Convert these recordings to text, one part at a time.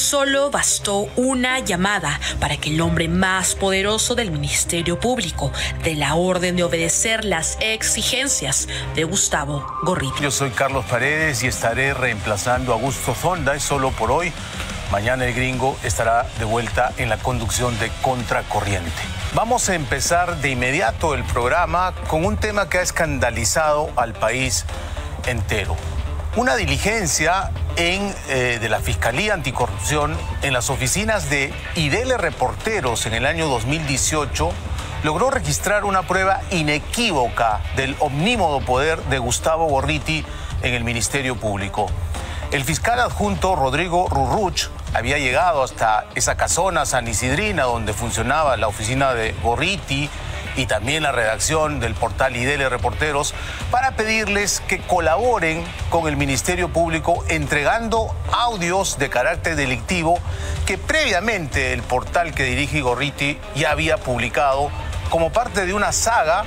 Solo bastó una llamada para que el hombre más poderoso del Ministerio Público dé la orden de obedecer las exigencias de Gustavo Gorriti. Yo soy Carlos Paredes y estaré reemplazando a Augusto Zonda, es solo por hoy. Mañana el gringo estará de vuelta en la conducción de Contracorriente. Vamos a empezar de inmediato el programa con un tema que ha escandalizado al país entero. Una diligencia de la Fiscalía Anticorrupción en las oficinas de IDL Reporteros en el año 2018 logró registrar una prueba inequívoca del omnímodo poder de Gustavo Gorriti en el Ministerio Público. El fiscal adjunto Rodrigo Ruruch había llegado hasta esa casona San'isidrina donde funcionaba la oficina de Gorriti y también la redacción del portal IDL Reporteros para pedirles que colaboren con el Ministerio Público entregando audios de carácter delictivo que previamente el portal que dirige Gorriti ya había publicado como parte de una saga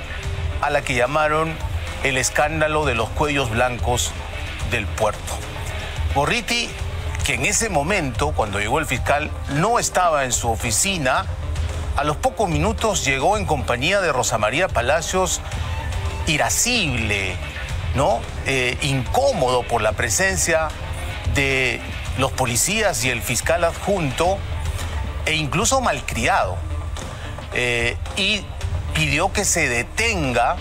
a la que llamaron el escándalo de los cuellos blancos del puerto. Gorriti, que en ese momento, cuando llegó el fiscal, no estaba en su oficina, a los pocos minutos llegó en compañía de Rosa María Palacios, irascible, ¿no? Incómodo por la presencia de los policías y el fiscal adjunto, e incluso malcriado. Y pidió que se detenga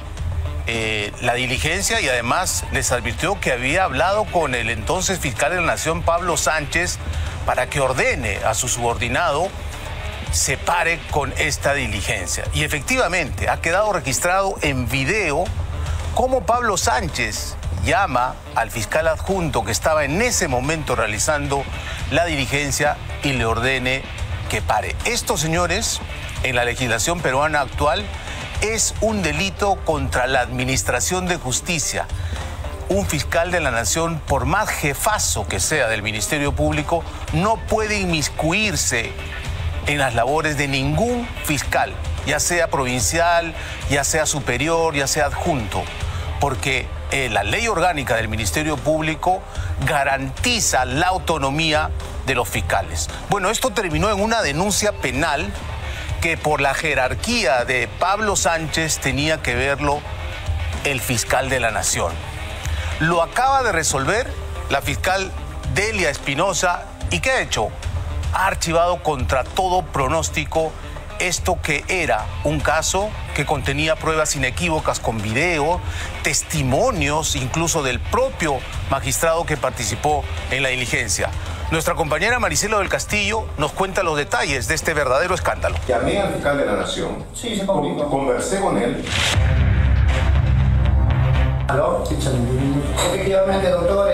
la diligencia y además les advirtió que había hablado con el entonces fiscal de la Nación, Pablo Sánchez, para que ordene a su subordinado se pare con esta diligencia. Y efectivamente ha quedado registrado en video cómo Pablo Sánchez llama al fiscal adjunto que estaba en ese momento realizando la diligencia y le ordene que pare. Esto, señores, en la legislación peruana actual es un delito contra la administración de justicia. Un fiscal de la Nación, por más jefazo que sea del Ministerio Público, no puede inmiscuirse en las labores de ningún fiscal, ya sea provincial, ya sea superior, ya sea adjunto, porque la ley orgánica del Ministerio Público garantiza la autonomía de los fiscales. Bueno, esto terminó en una denuncia penal que por la jerarquía de Pablo Sánchez tenía que verlo el fiscal de la Nación. Lo acaba de resolver la fiscal Delia Espinosa. ¿Y qué ha hecho? Ha archivado contra todo pronóstico esto que era un caso que contenía pruebas inequívocas con video, testimonios incluso del propio magistrado que participó en la diligencia. Nuestra compañera Maricela del Castillo nos cuenta los detalles de este verdadero escándalo. Llamé al fiscal de la Nación, conversé con él. ¿Aló? Efectivamente, doctor,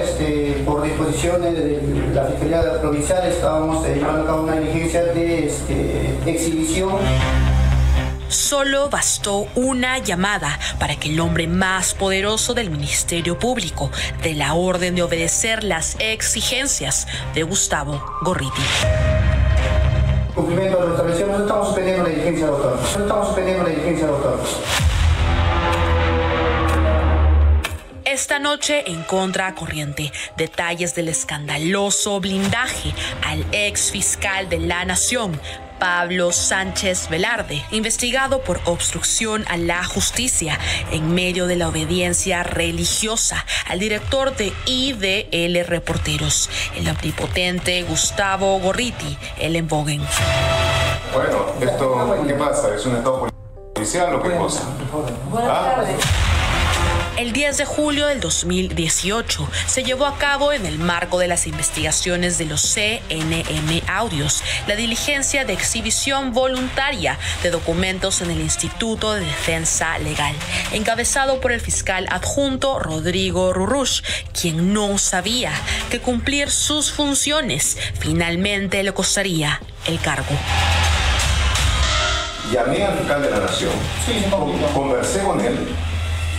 por disposiciones de la Fiscalía Provincial estábamos llevando a cabo una diligencia de exhibición. Solo bastó una llamada para que el hombre más poderoso del Ministerio Público dé la orden de obedecer las exigencias de Gustavo Gorriti. Cumplimiento de lo establecido, nosotros estamos suspendiendo la diligencia, doctor. Esta noche en Contracorriente, detalles del escandaloso blindaje al ex fiscal de la Nación, Pablo Sánchez Velarde, investigado por obstrucción a la justicia en medio de la obediencia religiosa al director de IDL Reporteros, el omnipotente Gustavo Gorriti, el Envogen. Bueno, esto, ¿qué pasa? ¿Es un estado policial o qué cosa? Buenas tardes. El 10 de julio del 2018 se llevó a cabo en el marco de las investigaciones de los CNM Audios la diligencia de exhibición voluntaria de documentos en el Instituto de Defensa Legal, encabezado por el fiscal adjunto Rodrigo Ruruch, quien no sabía que cumplir sus funciones finalmente le costaría el cargo. Llamé al fiscal de la Nación, conversé con él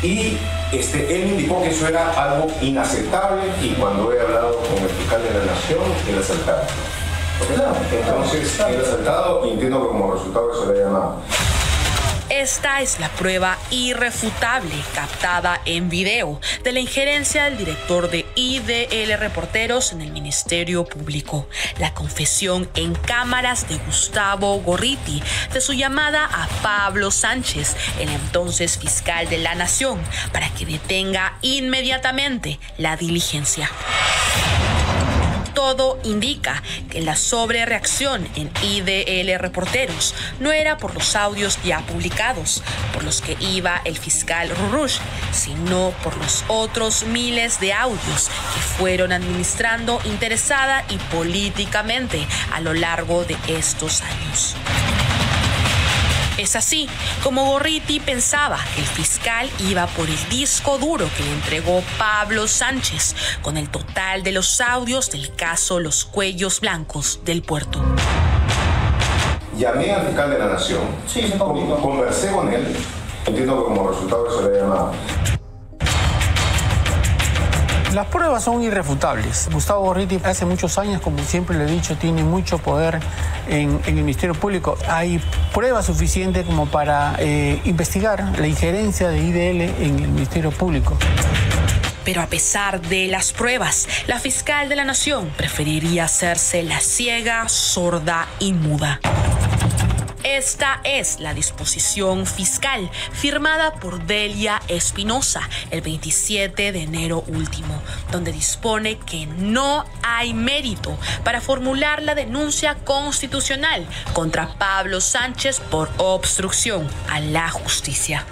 y él me indicó que eso era algo inaceptable y cuando he hablado con el fiscal de la Nación, él aceptaba. Entonces, él aceptado y entiendo que como resultado de eso le he llamado. Esta es la prueba irrefutable, captada en video, de la injerencia del director de IDL Reporteros en el Ministerio Público. La confesión en cámaras de Gustavo Gorriti de su llamada a Pablo Sánchez, el entonces fiscal de la Nación, para que detenga inmediatamente la diligencia. Todo indica que la sobrereacción en IDL Reporteros no era por los audios ya publicados, por los que iba el fiscal Rurush, sino por los otros miles de audios que fueron administrando interesada y políticamente a lo largo de estos años. Es así como Gorriti pensaba que el fiscal iba por el disco duro que le entregó Pablo Sánchez con el total de los audios del caso Los Cuellos Blancos del Puerto. Llamé al fiscal de la Nación, conversé con él, entiendo que como resultado de eso le he llamado. Las pruebas son irrefutables. Gustavo Gorriti hace muchos años, como siempre lo he dicho, tiene mucho poder en el Ministerio Público. Hay pruebas suficientes como para investigar la injerencia de IDL en el Ministerio Público. Pero a pesar de las pruebas, la fiscal de la Nación preferiría hacerse la ciega, sorda y muda. Esta es la disposición fiscal firmada por Delia Espinosa el 27 de enero último, donde dispone que no hay mérito para formular la denuncia constitucional contra Pablo Sánchez por obstrucción a la justicia.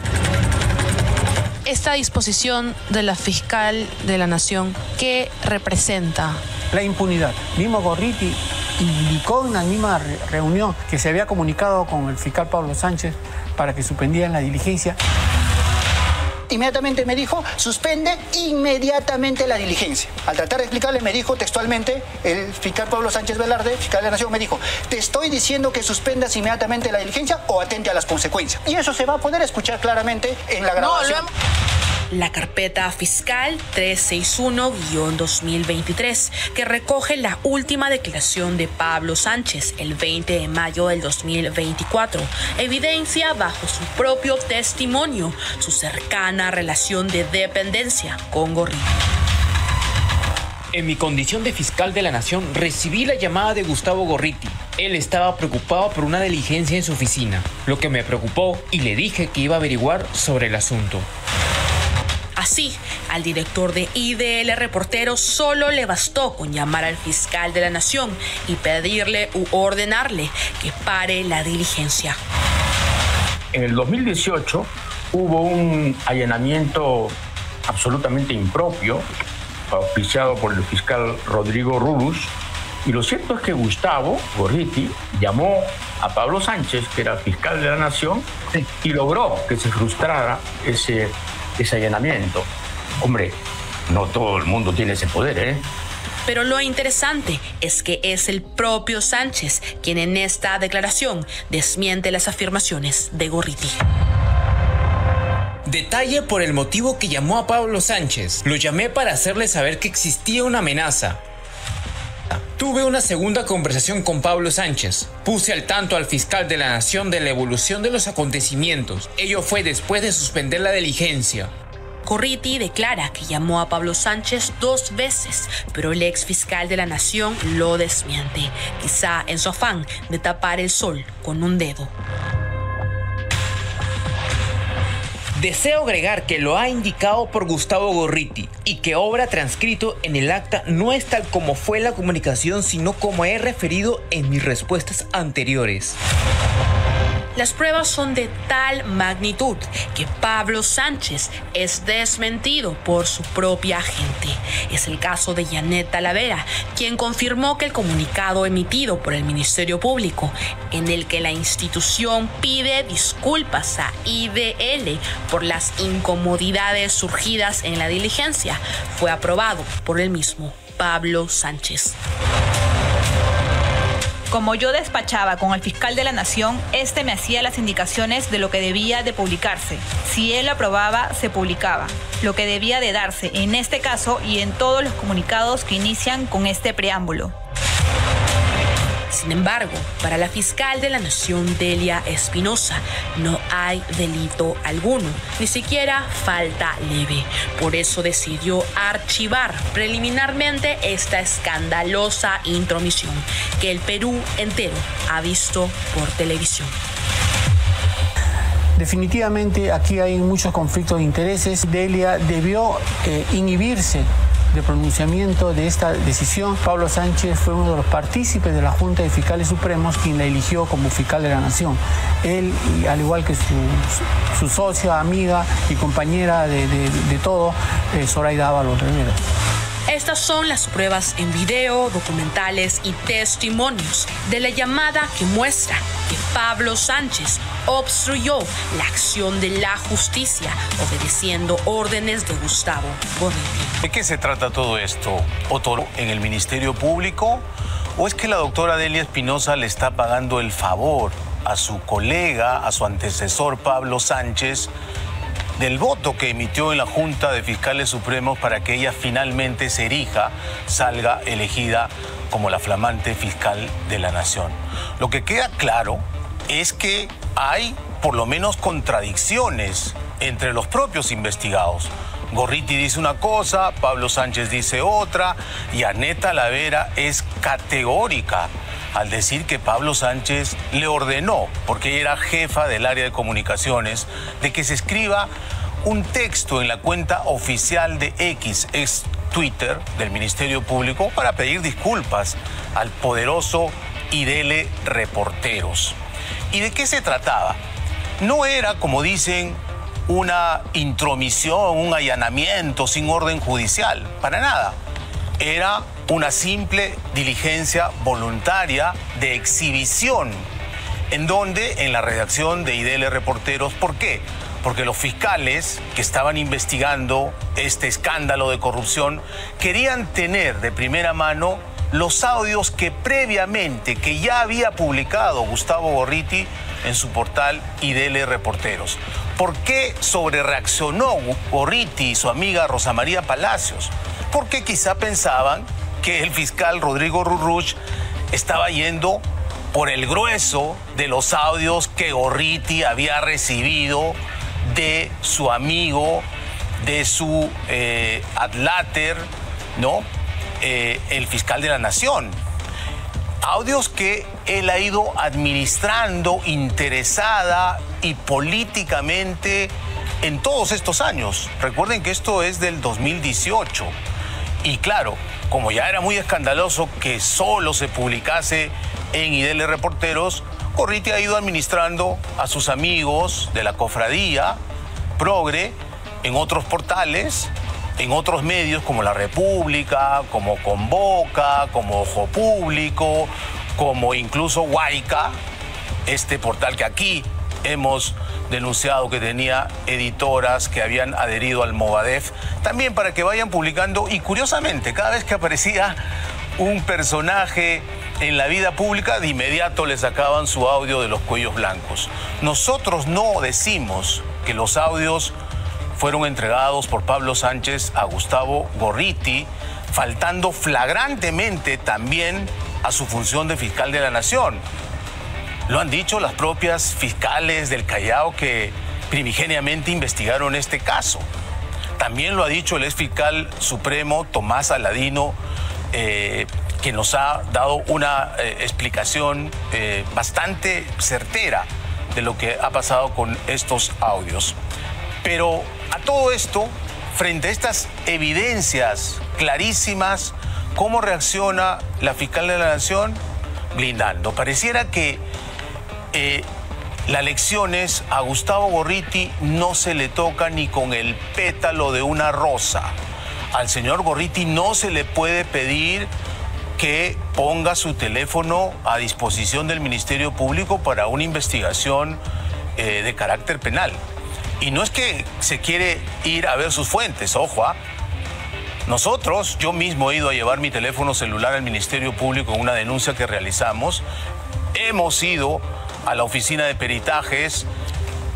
Esta disposición de la fiscal de la Nación, ¿qué representa? La impunidad. Mismo Gorriti indicó en la misma reunión que se había comunicado con el fiscal Pablo Sánchez para que suspendieran la diligencia. Inmediatamente me dijo, suspende inmediatamente la diligencia. Al tratar de explicarle, me dijo textualmente, el fiscal Pablo Sánchez Velarde, fiscal de la Nación, me dijo, te estoy diciendo que suspendas inmediatamente la diligencia o atente a las consecuencias. Y eso se va a poder escuchar claramente en la grabación. La carpeta fiscal 361-2023, que recoge la última declaración de Pablo Sánchez el 20 de mayo del 2024, evidencia bajo su propio testimonio su cercana relación de dependencia con Gorriti. En mi condición de fiscal de la Nación, recibí la llamada de Gustavo Gorriti. Él estaba preocupado por una diligencia en su oficina, lo que me preocupó y le dije que iba a averiguar sobre el asunto. Así, al director de IDL Reporteros solo le bastó con llamar al fiscal de la Nación y pedirle u ordenarle que pare la diligencia. En el 2018 hubo un allanamiento absolutamente impropio, auspiciado por el fiscal Rodrigo Rurush, y lo cierto es que Gustavo Gorriti llamó a Pablo Sánchez, que era fiscal de la Nación, y logró que se frustrara ese allanamiento. Hombre, no todo el mundo tiene ese poder, ¿eh? Pero lo interesante es que es el propio Sánchez quien en esta declaración desmiente las afirmaciones de Gorriti. Detalle por el motivo que llamó a Pablo Sánchez. Lo llamé para hacerle saber que existía una amenaza. Tuve una segunda conversación con Pablo Sánchez. Puse al tanto al fiscal de la Nación de la evolución de los acontecimientos. Ello fue después de suspender la diligencia. Gorriti declara que llamó a Pablo Sánchez 2 veces, pero el ex fiscal de la Nación lo desmiente, quizá en su afán de tapar el sol con un dedo. Deseo agregar que lo ha indicado por Gustavo Gorriti y que obra transcrito en el acta no es tal como fue la comunicación, sino como he referido en mis respuestas anteriores. Las pruebas son de tal magnitud que Pablo Sánchez es desmentido por su propia gente. Es el caso de Janet Talavera, quien confirmó que el comunicado emitido por el Ministerio Público, en el que la institución pide disculpas a IDL por las incomodidades surgidas en la diligencia, fue aprobado por el mismo Pablo Sánchez. Como yo despachaba con el fiscal de la Nación, este me hacía las indicaciones de lo que debía de publicarse. Si él aprobaba, se publicaba. Lo que debía de darse en este caso y en todos los comunicados que inician con este preámbulo. Si Sin embargo, para la fiscal de la Nación, Delia Espinosa, no hay delito alguno, ni siquiera falta leve. Por eso decidió archivar preliminarmente esta escandalosa intromisión que el Perú entero ha visto por televisión. Definitivamente aquí hay muchos conflictos de intereses. Delia debió inhibirse de pronunciamiento de esta decisión. Pablo Sánchez fue uno de los partícipes de la Junta de Fiscales Supremos quien la eligió como fiscal de la Nación. Él, al igual que su socia, amiga y compañera de todo, Zoraida Ábalos Rivera. Estas son las pruebas en video, documentales y testimonios de la llamada que muestra que Pablo Sánchez obstruyó la acción de la justicia, obedeciendo órdenes de Gustavo Gorriti. ¿De qué se trata todo esto? ¿Otro en el Ministerio Público? ¿O es que la doctora Delia Espinosa le está pagando el favor a su colega, a su antecesor Pablo Sánchez, del voto que emitió en la Junta de Fiscales Supremos para que ella finalmente se erija, salga elegida como la flamante fiscal de la Nación? Lo que queda claro es que hay por lo menos contradicciones entre los propios investigados. Gorriti dice una cosa, Pablo Sánchez dice otra, y Annette Talavera es categórica al decir que Pablo Sánchez le ordenó, porque ella era jefa del área de comunicaciones, de que se escriba un texto en la cuenta oficial de X, ex Twitter, del Ministerio Público, para pedir disculpas al poderoso IDL Reporteros. ¿Y de qué se trataba? No era, como dicen, una intromisión, un allanamiento sin orden judicial, para nada. Era una simple diligencia voluntaria de exhibición, en donde en la redacción de IDL Reporteros, ¿por qué? Porque los fiscales que estaban investigando este escándalo de corrupción querían tener de primera mano los audios que previamente, que ya había publicado Gustavo Gorriti en su portal IDL Reporteros. ¿Por qué sobrereaccionó Gorriti y su amiga Rosa María Palacios? Porque quizá pensaban que el fiscal Rodrigo Rurruch estaba yendo por el grueso de los audios que Gorriti había recibido de su amigo, de su adláter, ¿no? El fiscal de la Nación. Audios que él ha ido administrando interesada y políticamente en todos estos años. Recuerden que esto es del 2018. Y claro, como ya era muy escandaloso que solo se publicase en IDL Reporteros, Gorriti ha ido administrando a sus amigos de la cofradía progre en otros portales, en otros medios como La República, como Convoca, como Ojo Público, como incluso Huayca, este portal que aquí hemos denunciado que tenía editoras que habían adherido al Movadef, también para que vayan publicando. Y curiosamente, cada vez que aparecía un personaje en la vida pública, de inmediato le sacaban su audio de los cuellos blancos. Nosotros no decimos que los audios fueron entregados por Pablo Sánchez a Gustavo Gorriti, faltando flagrantemente también a su función de fiscal de la Nación. Lo han dicho las propias fiscales del Callao que primigeniamente investigaron este caso. También lo ha dicho el ex fiscal supremo Tomás Aladino, que nos ha dado una explicación bastante certera de lo que ha pasado con estos audios. Pero a todo esto, frente a estas evidencias clarísimas, ¿cómo reacciona la fiscal de la Nación? Blindando. Pareciera que las lecciones a Gustavo Gorriti no se le toca ni con el pétalo de una rosa. Al señor Gorriti no se le puede pedir que ponga su teléfono a disposición del Ministerio Público para una investigación de carácter penal. Y no es que se quiere ir a ver sus fuentes, ojo, nosotros, yo mismo he ido a llevar mi teléfono celular al Ministerio Público en una denuncia que realizamos. Hemos ido a la oficina de peritajes,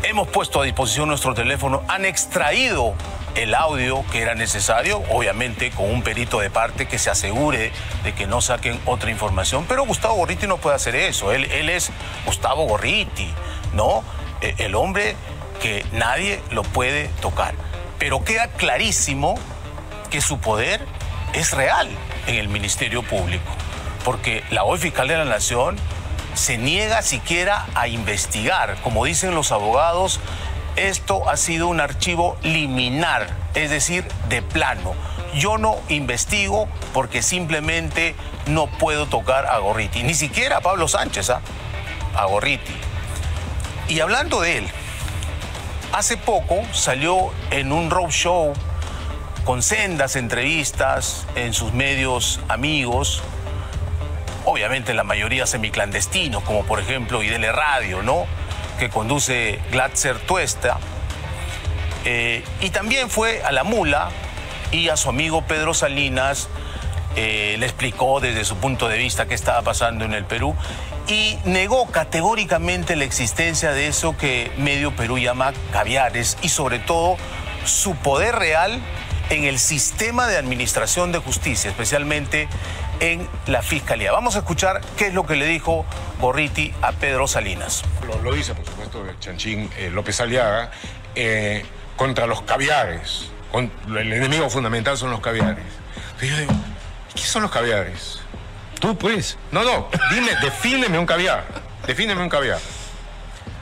hemos puesto a disposición nuestro teléfono, han extraído el audio que era necesario, obviamente con un perito de parte que se asegure de que no saquen otra información. Pero Gustavo Gorriti no puede hacer eso. Él es Gustavo Gorriti, ¿no? El hombre que nadie lo puede tocar. Pero queda clarísimo que su poder es real en el Ministerio Público, porque la hoy fiscal de la Nación se niega siquiera a investigar. Como dicen los abogados, esto ha sido un archivo liminar, es decir, de plano. Yo no investigo porque simplemente no puedo tocar a Gorriti, ni siquiera a Pablo Sánchez, a Gorriti. Y hablando de él, hace poco salió en un roadshow con sendas entrevistas en sus medios amigos, obviamente la mayoría semiclandestinos, como por ejemplo IDL Radio, ¿no?, que conduce Glatzer Tuesta, y también fue a La Mula y a su amigo Pedro Salinas le explicó desde su punto de vista qué estaba pasando en el Perú y negó categóricamente la existencia de eso que Medio Perú llama caviares y sobre todo su poder real en el sistema de administración de justicia, especialmente en la Fiscalía. Vamos a escuchar qué es lo que le dijo Gorriti a Pedro Salinas. Lo dice, por supuesto, Chanchín López Aliaga, contra los caviares. El enemigo fundamental son los caviares. Pero yo digo, ¿qué son los caviares? Tú, pues. No, defíneme un caviar. Defíneme un caviar.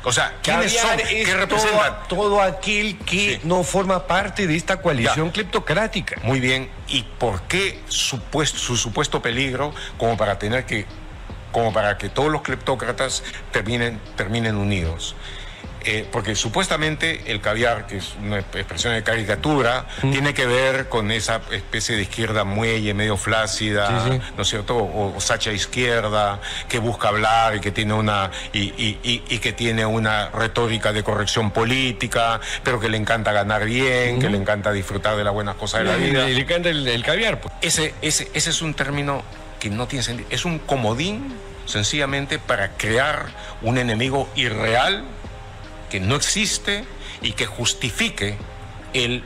O sea, ¿quiénes son? ¿Qué representan? Todo aquel que no forma parte de esta coalición cleptocrática. Muy bien. ¿Y por qué su supuesto peligro como para que todos los cleptócratas terminen unidos? Porque supuestamente el caviar, que es una expresión de caricatura, tiene que ver con esa especie de izquierda muelle, medio flácida, ¿no es cierto? O sacha izquierda, que busca hablar y que tiene una retórica de corrección política, pero que le encanta ganar bien, que le encanta disfrutar de las buenas cosas de la vida. Le encanta el caviar, pues. Ese es un término que no tiene sentido. Es un comodín, sencillamente, para crear un enemigo irreal que no existe y que justifique el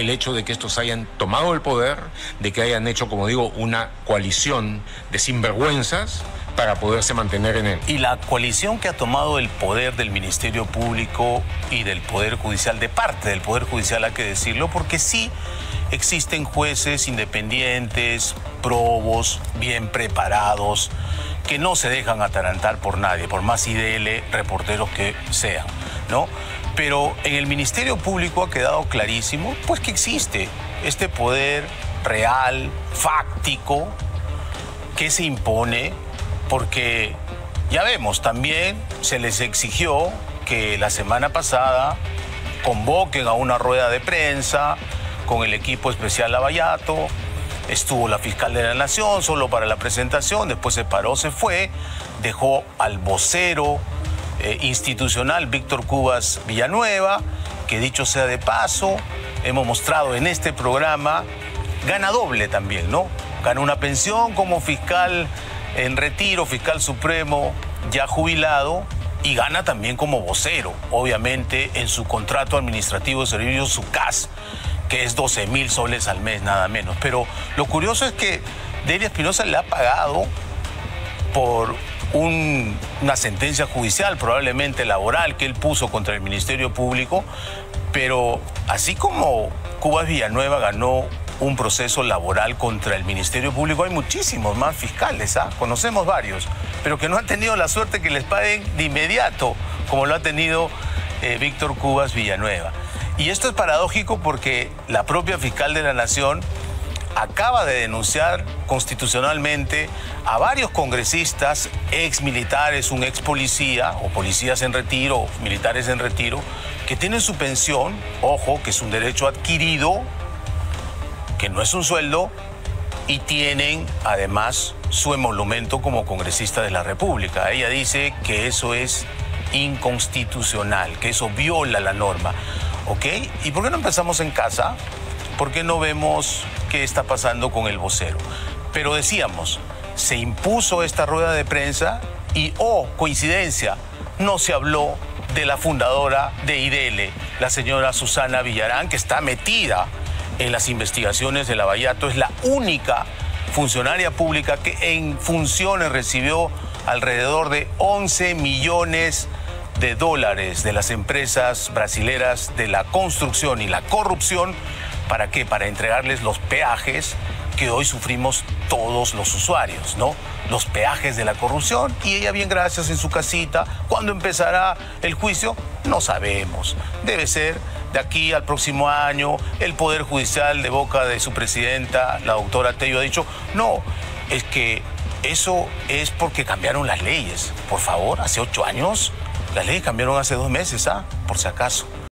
hecho de que estos hayan tomado el poder, de que hayan hecho, como digo, una coalición de sinvergüenzas para poderse mantener en él. Y la coalición que ha tomado el poder del Ministerio Público y del Poder Judicial, de parte del Poder Judicial hay que decirlo, porque sí existen jueces independientes, probos, bien preparados, que no se dejan atarantar por nadie, por más IDL reporteros que sean, ¿no? Pero en el Ministerio Público ha quedado clarísimo, pues, que existe este poder real, fáctico, que se impone, porque ya vemos, también se les exigió que la semana pasada convoquen a una rueda de prensa con el equipo especial Lavallato. Estuvo la fiscal de la Nación solo para la presentación, después se paró, se fue, dejó al vocero institucional Víctor Cubas Villanueva, que dicho sea de paso, hemos mostrado en este programa, gana doble también, ¿no? Gana una pensión como fiscal en retiro, fiscal supremo ya jubilado, y gana también como vocero, obviamente en su contrato administrativo de servicios, su CAS, que es 12.000 soles al mes, nada menos. Pero lo curioso es que Delia Espinosa le ha pagado por una sentencia judicial, probablemente laboral, que él puso contra el Ministerio Público, pero así como Cubas Villanueva ganó un proceso laboral contra el Ministerio Público, hay muchísimos más fiscales, conocemos varios, pero que no han tenido la suerte que les paguen de inmediato, como lo ha tenido Víctor Cubas Villanueva. Y esto es paradójico porque la propia fiscal de la Nación acaba de denunciar constitucionalmente a varios congresistas, ex militares, un ex policía o policías en retiro, o militares en retiro, que tienen su pensión, ojo, que es un derecho adquirido, que no es un sueldo, y tienen además su emolumento como congresista de la República. Ella dice que eso es inconstitucional, que eso viola la norma. ¿Ok? ¿Y por qué no empezamos en casa? ¿Por qué no vemos qué está pasando con el vocero? Pero decíamos, se impuso esta rueda de prensa y, coincidencia, no se habló de la fundadora de IDL, la señora Susana Villarán, que está metida en las investigaciones de Lavallato. Es la única funcionaria pública que en funciones recibió alrededor de 11 millones de dólares de las empresas brasileras de la construcción y la corrupción. ¿Para qué? Para entregarles los peajes que hoy sufrimos todos los usuarios, ¿no? Los peajes de la corrupción, y ella bien gracias en su casita. ¿Cuándo empezará el juicio? No sabemos. Debe ser de aquí al próximo año. El Poder Judicial, de boca de su presidenta, la doctora Tello, ha dicho, no, es que eso es porque cambiaron las leyes. Por favor, hace 8 años, las leyes cambiaron hace 2 meses, por si acaso.